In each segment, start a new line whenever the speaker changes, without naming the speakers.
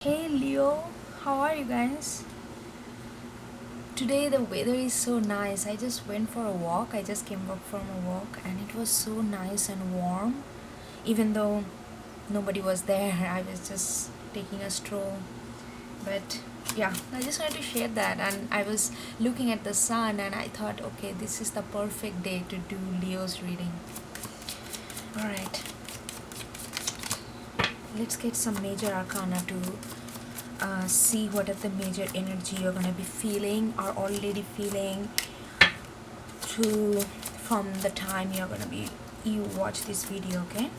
Hey Leo, how are you guys? Today the weather is so nice. I just went for a walk. I just came back from a walk and it was so nice and warm. Even though nobody was there, I was just taking a stroll. But yeah, I just wanted to share that. And I was looking at the sun and I thought, okay, this is the perfect day to do Leo's reading. Alright, let's get some major arcana to see what are the major energy you're gonna be feeling or already feeling to from the time you watch this video. Okay,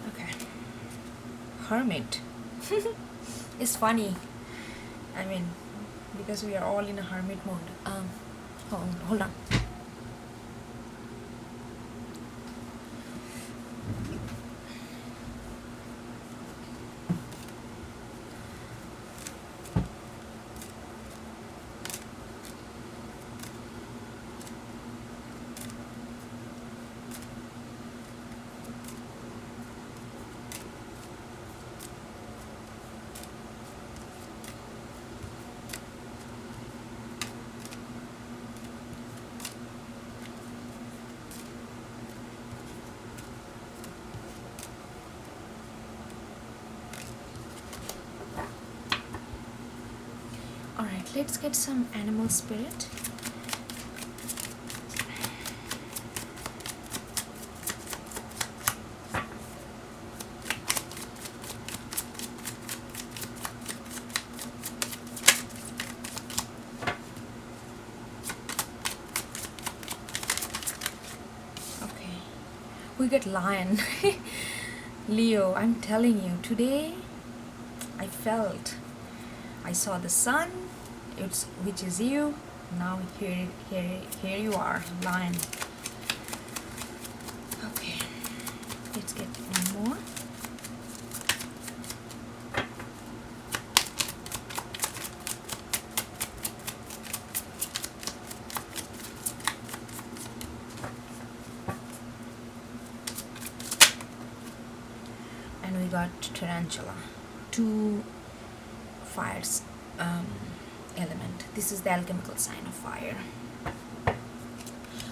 okay. Hermit. It's funny, I mean, because we are all in a hermit mode. Hold on. Alright, let's get some animal spirit. Okay, we get lion. Leo, I'm telling you, today I saw the sun, which is you. Now here you are, lion. Okay, let's get one more. And we got tarantula, two fires element. This is the alchemical sign of fire.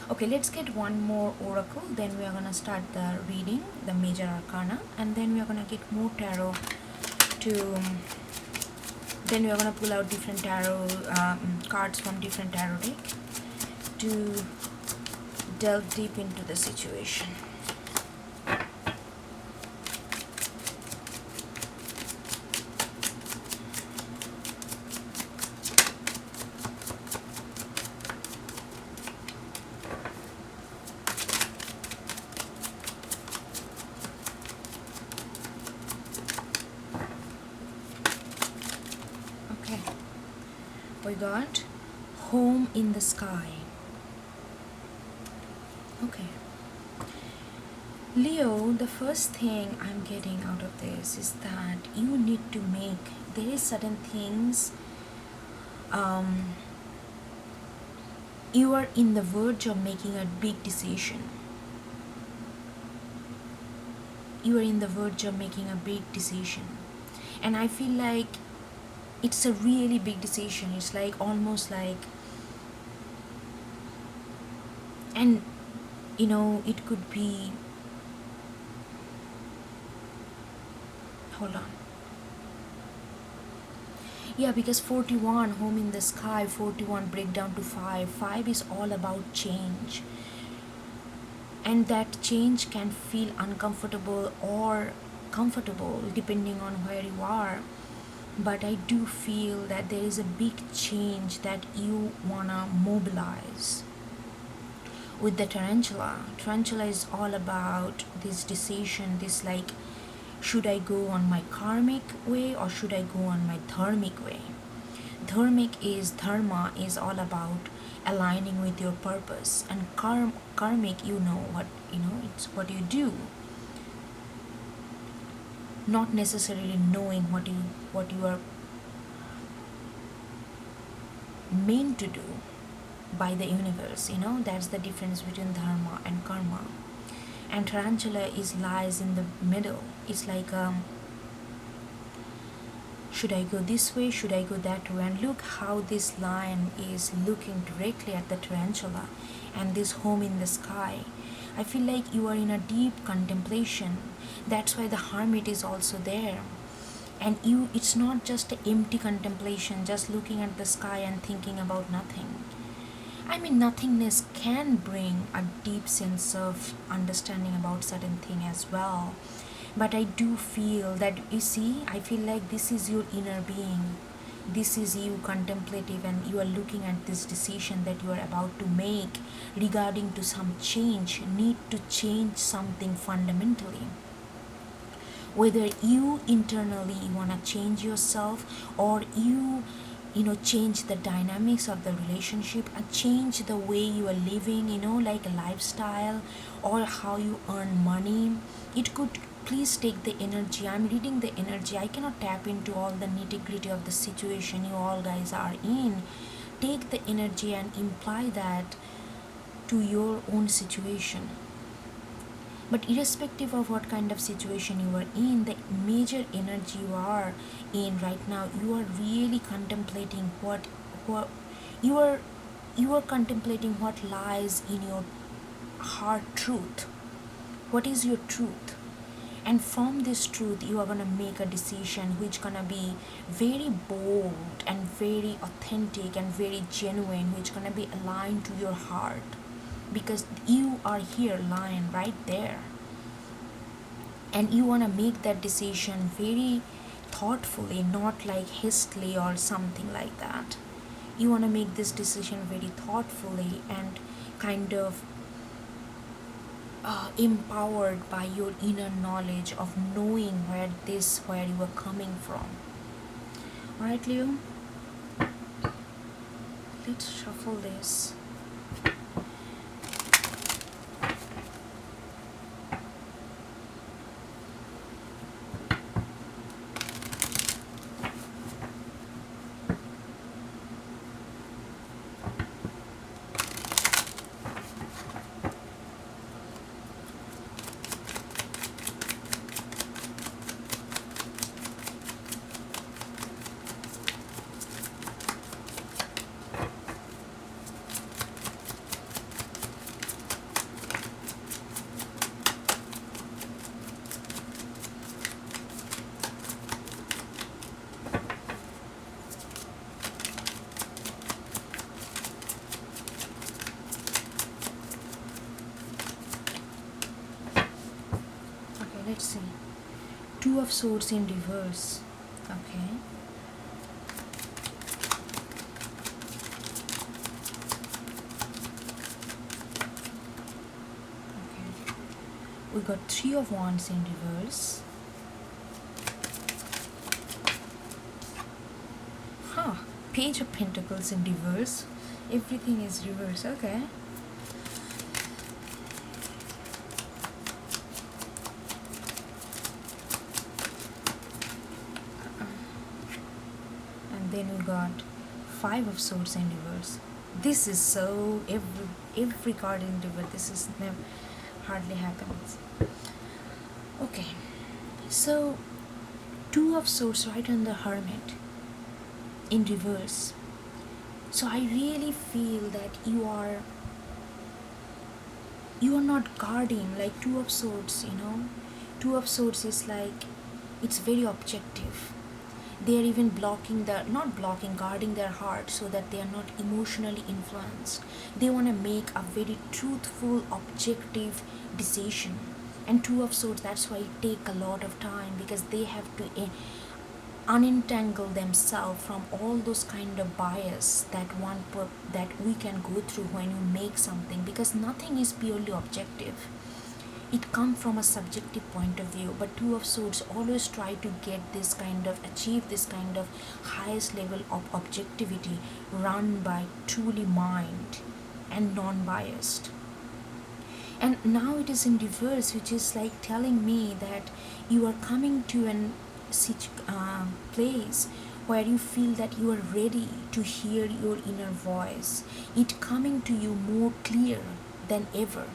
Okay, let's get one more oracle, then we are gonna start the reading, the major arcana, and then we are gonna get more tarot to then we are gonna pull out different tarot cards from different tarot deck to delve deep into the situation. We got home in the sky. Okay, Leo, the first thing I'm getting out of this is that you need to make, there is certain things you are in the verge of making a big decision. You are in the verge of making a big decision, and I feel like it's a really big decision. It's like almost like, and you know, it could be, hold on, yeah, because 41 home in the sky, 41 break down to 5 is all about change, and that change can feel uncomfortable or comfortable depending on where you are. But I do feel that there is a big change that you wanna mobilize. With the tarantula is all about this decision, this like, should I go on my karmic way or should I go on my dharmic way? Dharma is all about aligning with your purpose, and karmic, it's what you do, not necessarily knowing what you are meant to do by the universe. That's the difference between dharma and karma. And tarantula is lies in the middle. It's like, should I go this way, should I go that way? And look how this lion is looking directly at the tarantula and this home in the sky. I feel like you are in a deep contemplation. That's why the hermit is also there. And it's not just an empty contemplation, just looking at the sky and thinking about nothing. I mean, nothingness can bring a deep sense of understanding about certain thing as well. But I do feel that, I feel like this is your inner being. This is you contemplative, and you are looking at this decision that you are about to make regarding to some change, need to change something fundamentally. Whether you internally want to change yourself, or change the dynamics of the relationship and change the way you are living, like a lifestyle, or how you earn money. It could, please take the energy. I'm reading the energy. I cannot tap into all the nitty-gritty of the situation you all guys are in. Take the energy and imply that to your own situation. But irrespective of what kind of situation you are in, the major energy you are in right now, you are really contemplating what you are contemplating what lies in your heart truth. What is your truth? And from this truth, you are gonna make a decision which gonna be very bold and very authentic and very genuine, which gonna be aligned to your heart. Because you are here lying right there, and you want to make that decision very thoughtfully, not like hastily or something like that. You want to make this decision very thoughtfully and kind of empowered by your inner knowledge of knowing where you are coming from. Alright, Leo, let's shuffle this. Let's see. Two of Swords in reverse. Okay. We got Three of Wands in reverse. Page of Pentacles in reverse. Everything is reverse. Okay. Then we got Five of Swords in reverse. This is so every card in reverse. This is never hardly happens. Okay, so Two of Swords right on the Hermit in reverse. So I really feel that you are not guarding, like Two of Swords. Two of Swords is like, it's very objective. They are even guarding their heart so that they are not emotionally influenced. They want to make a very truthful, objective decision. And Two of Swords, that's why it take a lot of time, because they have to unentangle themselves from all those kind of bias that we can go through when you make something, because nothing is purely objective. it comes from a subjective point of view, but two of swords always try to get this kind of achieve this kind of highest level of objectivity run by truly mind and non-biased. And now it is in reverse, which is like telling me that you are coming to an place where you feel that you are ready to hear your inner voice, it coming to you more clear than ever,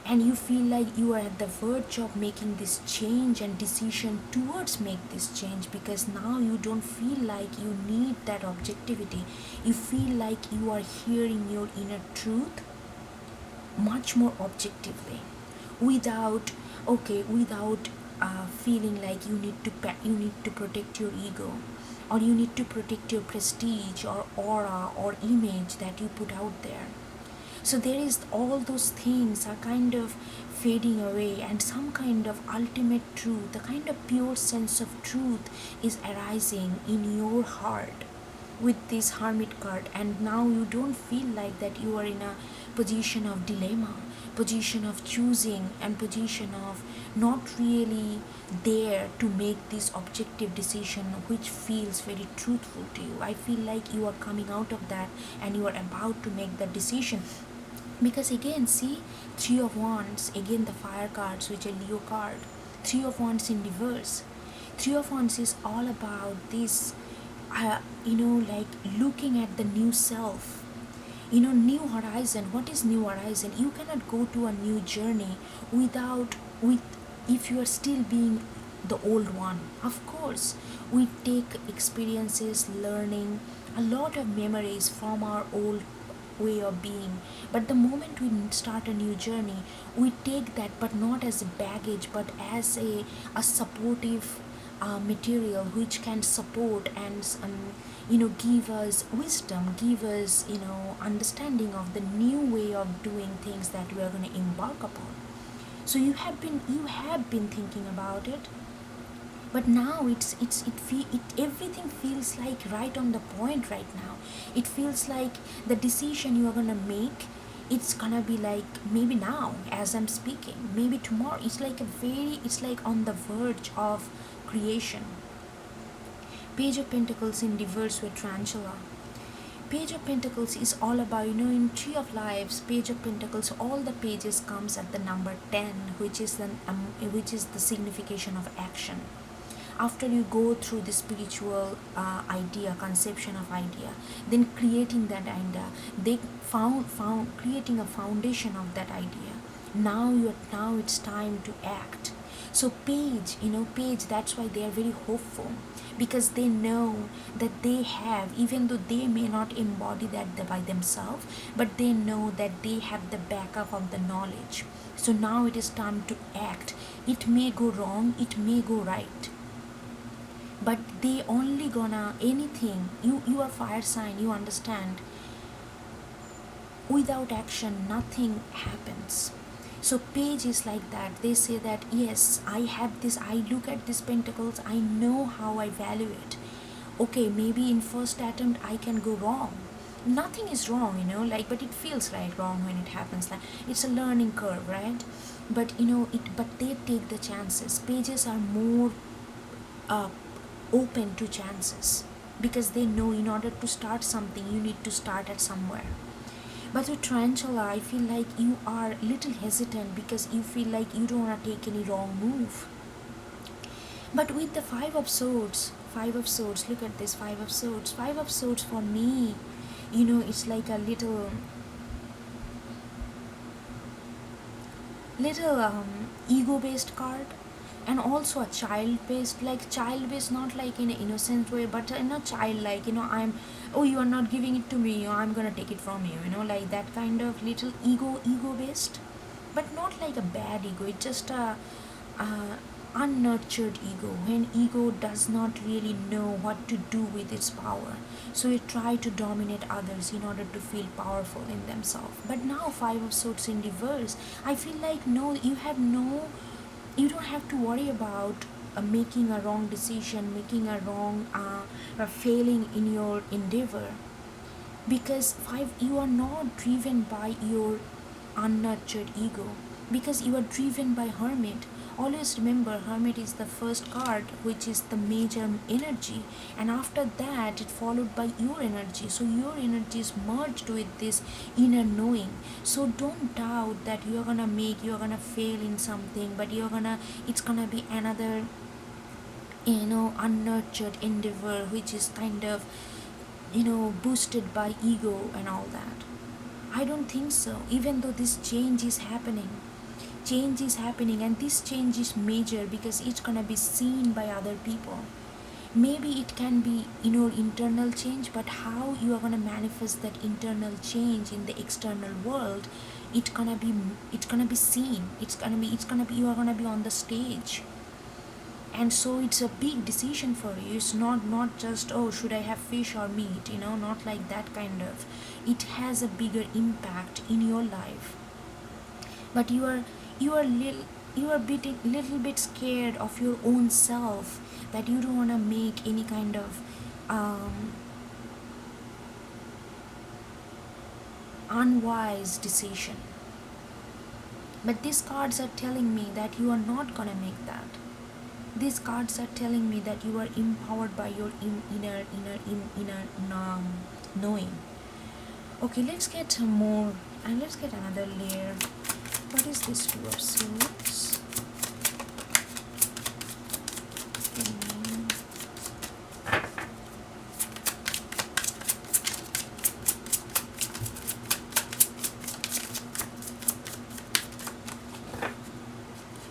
and you feel like you are at the verge of making this change and decision towards make this change, because now you don't feel like you need that objectivity. You feel like you are hearing your inner truth much more objectively, without feeling like you need to protect your ego, or you need to protect your prestige or aura or image that you put out there. So there is all those things are kind of fading away, and some kind of ultimate truth, the kind of pure sense of truth is arising in your heart with this hermit card. And now you don't feel like that you are in a position of dilemma, position of choosing, and position of not really there to make this objective decision which feels very truthful to you. I feel like you are coming out of that and you are about to make that decision. Because again, see, Three of Wands, again the fire cards, which are Leo card. Three of Wands in reverse. Three of Wands is all about this, like looking at the new self. New horizon. What is new horizon? You cannot go to a new journey if you are still being the old one. Of course, we take experiences, learning, a lot of memories from our old way of being, but the moment we start a new journey, we take that, but not as a baggage, but as a supportive material which can support and give us wisdom, give us understanding of the new way of doing things that we are going to embark upon. So you have been thinking about it, but now everything feels like right on the point right now. It feels like the decision you are gonna make, it's gonna be like maybe now as I'm speaking, maybe tomorrow. It's like on the verge of creation. Page of Pentacles in reverse with Tarantula. Page of Pentacles is all about, in Tree of Lives, Page of Pentacles, all the pages comes at the number 10, which is the signification of action. After you go through the spiritual idea, conception of idea, then creating that idea, they found creating a foundation of that idea. Now it's time to act. So page, that's why they are very hopeful, because they know that they have, even though they may not embody that by themselves, but they know that they have the backup of the knowledge. So now it is time to act. It may go wrong, it may go right, but they only gonna anything. You are fire sign, you understand, without action nothing happens. So page is like that. They say that yes, I have this, I look at these pentacles, I know how I value it. Okay, maybe in first attempt I can go wrong. Nothing is wrong, but it feels like wrong when it happens. Like it's a learning curve, right? But but they take the chances. Pages are more open to chances, because they know in order to start something you need to start at somewhere. But with Tarantula, I feel like you are a little hesitant because you feel like you don't want to take any wrong move. But with the Five of Swords, look at this Five of Swords. Five of Swords for me, it's like a little ego-based card, and also a child-based, not like in an innocent way, but child-like, oh, you are not giving it to me, I'm gonna take it from you, like that kind of little ego-based, but not like a bad ego. It's just a unnurtured ego, when ego does not really know what to do with its power, so it try to dominate others in order to feel powerful in themselves. But now Five of Swords in reverse, I feel like you don't have to worry about making a wrong decision, making a wrong failing in your endeavor, because you are not driven by your unnurtured ego. because you are driven by Hermit. Always remember, Hermit is the first card, which is the major energy, and after that it followed by your energy. So your energy is merged with this inner knowing. So don't doubt that you're gonna fail in something, but it's gonna be another, unnurtured endeavor, which is kind of, boosted by ego and all that. I don't think so. Even though this change is happening, and this change is major because it's gonna be seen by other people. Maybe it can be, internal change, but how you are gonna manifest that internal change in the external world, it's gonna be seen. You are gonna be on the stage. And so it's a big decision for you. It's not just, oh, should I have fish or meat, not like that kind of. It has a bigger impact in your life. But you are little bit scared of your own self, that you don't want to make any kind of unwise decision. But these cards are telling me that you are not gonna make that. These cards are telling me that you are empowered by your inner knowing. Okay, let's get more, and let's get another layer. What is this Two of Swords?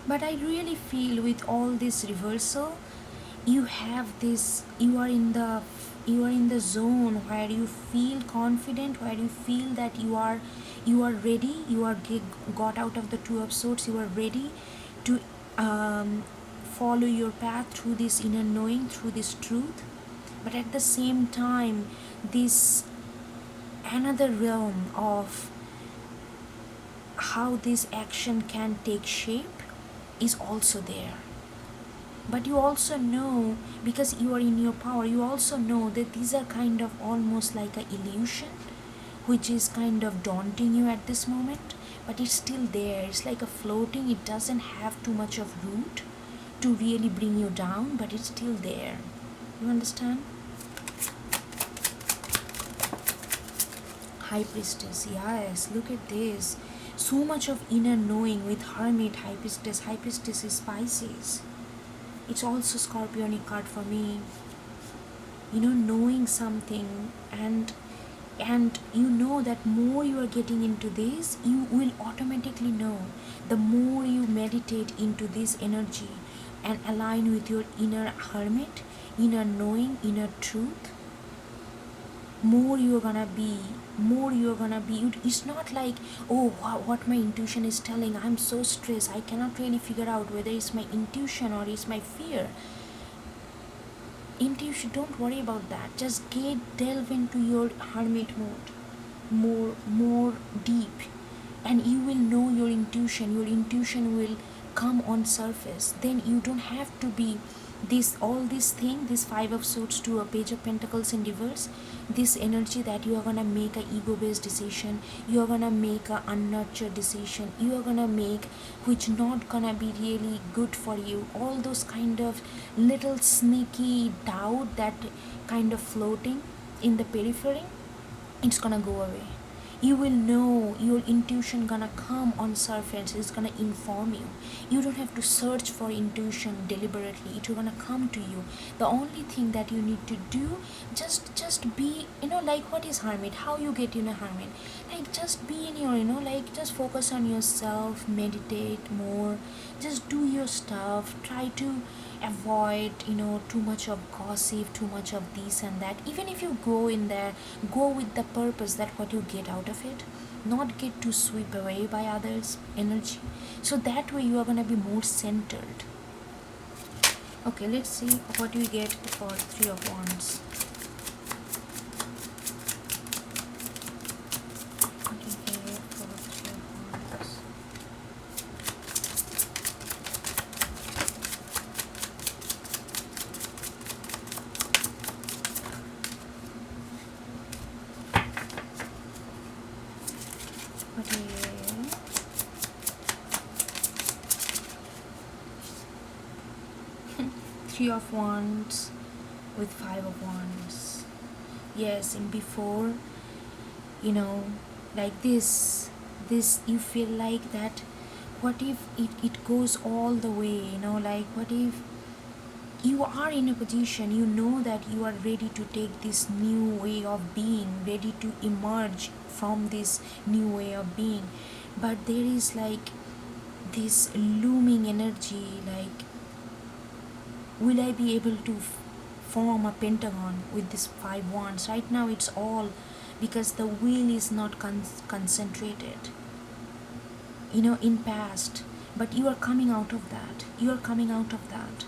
But I really feel with all this reversal, you are in the zone where you feel confident, where you feel that you are ready, got out of the Two of Swords, you are ready to follow your path through this inner knowing, through this truth. But at the same time, this another realm of how this action can take shape is also there. But you also know, because you are in your power, you also know that these are kind of almost like an illusion, which is kind of daunting you at this moment, but it's still there. It's like a floating. It doesn't have too much of root to really bring you down, but it's still there. You understand? High Priestess, yes, look at this. So much of inner knowing with Hermit, High Priestess. High Priestess is Pisces. It's also Scorpionic card for me. Knowing something, and that more you are getting into this, you will automatically know. The more you meditate into this energy and align with your inner Hermit, inner knowing, inner truth, more you're gonna be. It's not like, oh, what my intuition is telling, I'm so stressed, I cannot really figure out whether it's my intuition or it's my fear. Intuition, don't worry about that. Just delve into your Hermit mode more deep, and you will know your intuition. Your intuition will come on surface. Then you don't have to be this Five of Swords to a Page of Pentacles in reverse. This energy that you are gonna make a ego-based decision, you are gonna make a unnurtured decision, you are gonna make which not gonna be really good for you. All those kind of little sneaky doubt that kind of floating in the periphery, it's gonna go away. You will know, your intuition gonna come on surface. It's gonna inform you. You don't have to search for intuition deliberately. It's gonna come to you. The only thing that you need to do, just be, like, what is Hermit, how you get in a Hermit, like, just be in your, just focus on yourself, meditate more, just do your stuff, try to avoid too much of gossip, too much of this and that. Even if you go in there, go with the purpose that what you get out of it, not get too swept away by others' energy. So that way you are going to be more centered. Okay, let's see what we get for Three of Wands. Three of Wands with Five of Wands. Yes, in before, you know, like this you feel like that, what if it goes all the way, like what if you are in a position, that you are ready to take this new way of being, ready to emerge from this new way of being, but there is like this looming energy, like, will I be able to form a pentagon with this Five Wands? Right now it's all because the will is not concentrated, in past, but you are coming out of that. You are coming out of that.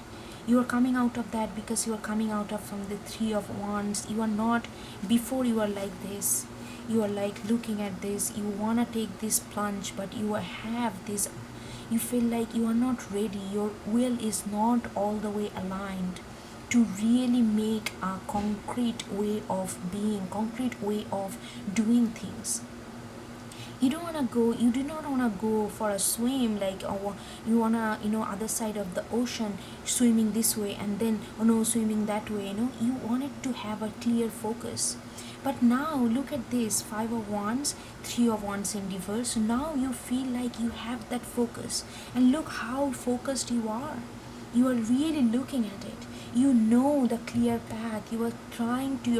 You are coming out of that because you are coming out of from the Three of Wands. You are not, before you are like this, you are like looking at this, you want to take this plunge, but you have this, you feel like you are not ready, your will is not all the way aligned to really make a concrete way of being, concrete way of doing things. You don't want to go, you do not want to go for a swim, like, or you want to, other side of the ocean, swimming this way and then, swimming that way, you want it to have a clear focus. But now look at this, Five of Wands, Three of Wands in reverse. So now you feel like you have that focus, and look how focused you are. You are really looking at it. You know the clear path. You are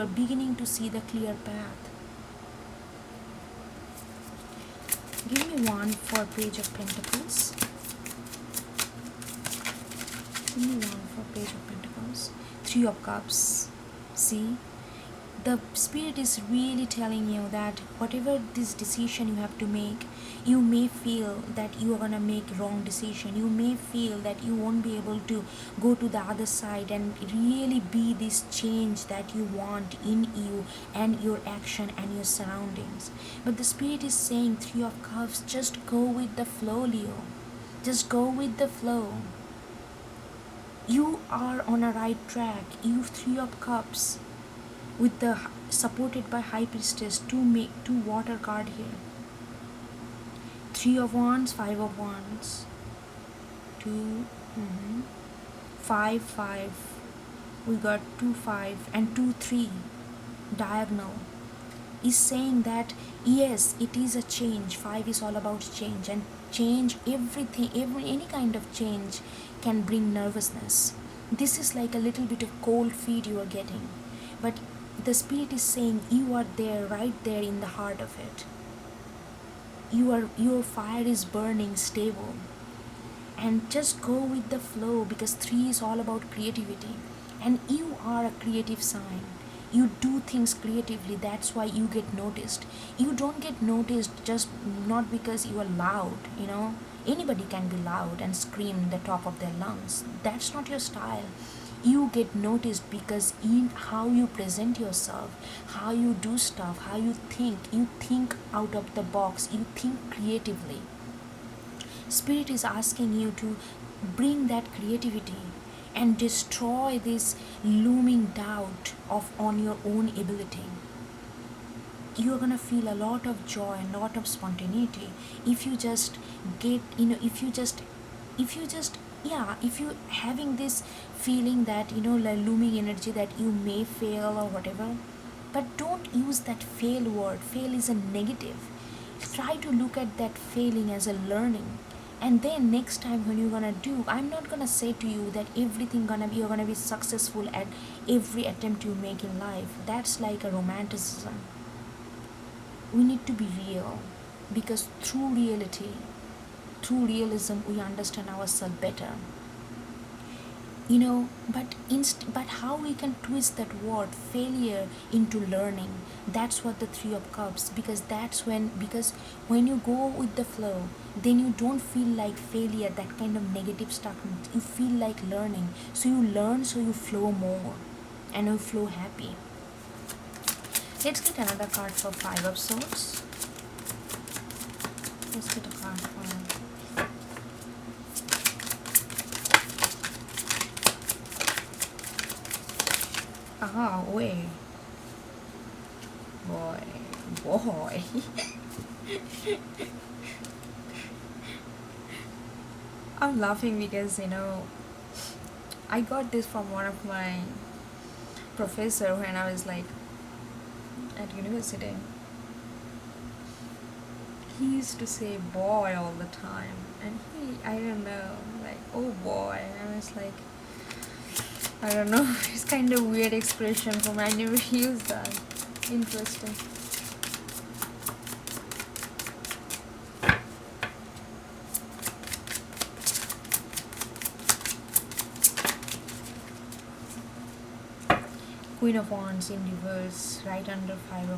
beginning to see the clear path. Give me one for Page of Pentacles. Give me one for Page of Pentacles. Three of Cups. See? The Spirit is really telling you that whatever this decision you have to make, you may feel that you are going to make wrong decision. You may feel that you won't be able to go to the other side and really be this change that you want in you and your action and your surroundings. But the Spirit is saying, Three of Cups, just go with the flow, Leo. Just go with the flow. You are on a right track. You Three of Cups, with the supported by High Priestess, two water card here. Three of Wands, Five of Wands, two, 5, 5. We got 2, 5 and 2, 3. Diagonal is saying that yes, it is a change. 5 is all about change, and change, everything, any kind of change can bring nervousness. This is like a little bit of cold feet you are getting, but the Spirit is saying you are there, right there in the heart of it. Your fire is burning, stable, and just go with the flow, because 3 is all about creativity, and you are a creative sign. You do things creatively, that's why you get noticed. You don't get noticed just not because you are loud, anybody can be loud and scream the top of their lungs. That's not your style. You get noticed because in how you present yourself, how you do stuff, how you think out of the box, you think creatively. Spirit is asking you to bring that creativity and destroy this looming doubt on your own ability. You're gonna feel a lot of joy and a lot of spontaneity if you just get, if you having this feeling that, like looming energy that you may fail or whatever, but don't use that fail word. Fail is a negative. Try to look at that failing as a learning, and then next time when you're gonna do, I'm not gonna say to you that you're gonna be successful at every attempt you make in life. That's like a romanticism. We need to be real, because through realism we understand ourselves better, but how we can twist that word failure into learning. That's what the Three of Cups, because when you go with the flow, then you don't feel like failure, that kind of negative stuff. You feel like learning, so you learn, so you flow more and you flow happy. Let's get another card for Five of Swords. Let's get a card for way. Boy. I'm laughing because, I got this from one of my professor when I was like at university. He used to say boy all the time, and I don't know, like, oh boy. And I was like, I don't know, it's kind of weird expression for me. I never used that. Interesting. Queen of Wands in reverse, right under five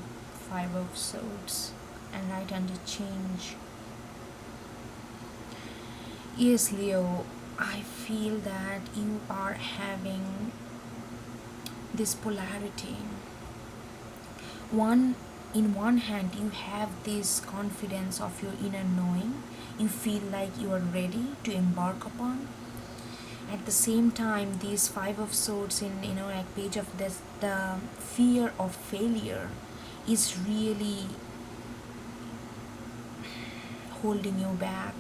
of Swords, and right under Change. Yes, Leo, I feel that you are having this polarity. In one hand, you have this confidence of your inner knowing. You feel like you are ready to embark upon. At the same time, these Five of Swords in like page of this, the fear of failure is really holding you back.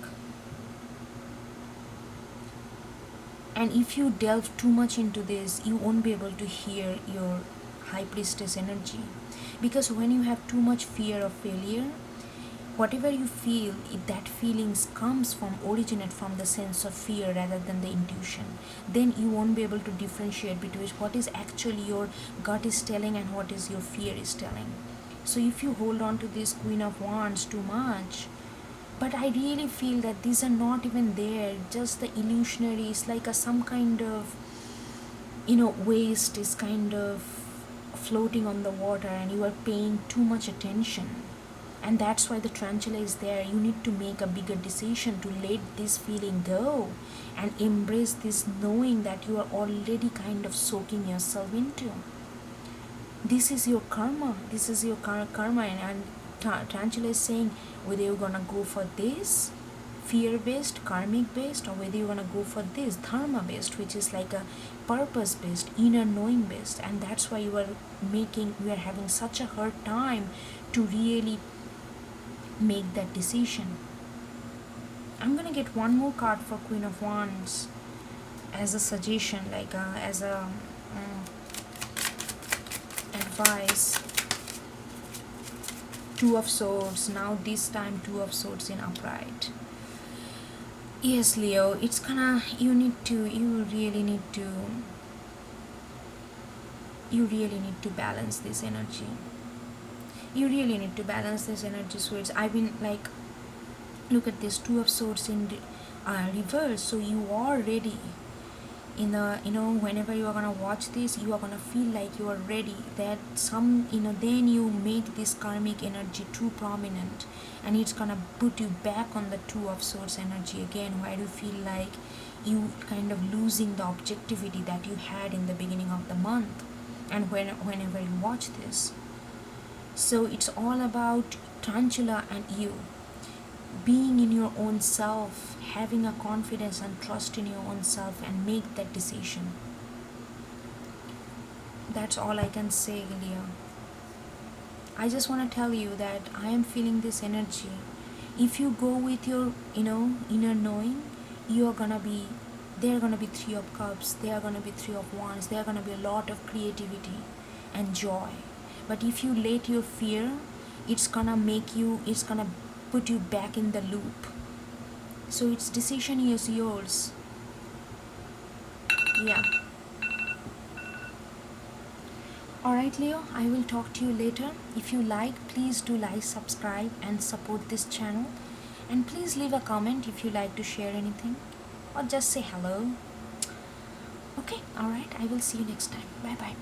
And if you delve too much into this, you won't be able to hear your High Priestess energy, because when you have too much fear of failure, whatever you feel, that feelings originate from the sense of fear rather than the intuition. Then you won't be able to differentiate between what is actually your gut is telling and what is your fear is telling. So if you hold on to this Queen of Wands too much, but I really feel that these are not even there, just the illusionary. It's like some kind of waste is kind of floating on the water, and you are paying too much attention. And that's why the tarantula is there. You need to make a bigger decision to let this feeling go and embrace this knowing that you are already kind of soaking yourself into. This is your karma. This is your karma. And tarantula is saying whether you're gonna go for this fear-based, karmic-based, or whether you're gonna go for this dharma-based, which is like a purpose-based, inner knowing-based. And that's why you are having such a hard time to really make that decision. I'm gonna get one more card for Queen of Wands as a suggestion, like as a advice. Two of Swords, now this time Two of Swords in upright. Yes, Leo, it's gonna, you really need to balance this energy. You really need to balance this energy. So I've been like, look at this Two of Swords in reverse. So you are ready. Whenever you are gonna watch this, you are gonna feel like you are ready. That then you make this karmic energy too prominent, and it's gonna put you back on the Two of Swords energy again, where you feel like you kind of losing the objectivity that you had in the beginning of the month, and whenever you watch this. So it's all about tarantula and you being in your own self, having a confidence and trust in your own self, and make that decision. That's all I can say, Leo. I just want to tell you that I am feeling this energy. If you go with your inner knowing, there are gonna be Three of Cups, there are gonna be Three of Wands, there are gonna be a lot of creativity and joy. But if you let your fear, it's gonna put you back in the loop. So its decision is yours. Yeah. Alright, Leo, I will talk to you later. If you like, please do like, subscribe, and support this channel. And please leave a comment if you like to share anything, or just say hello. Okay, alright, I will see you next time. Bye bye.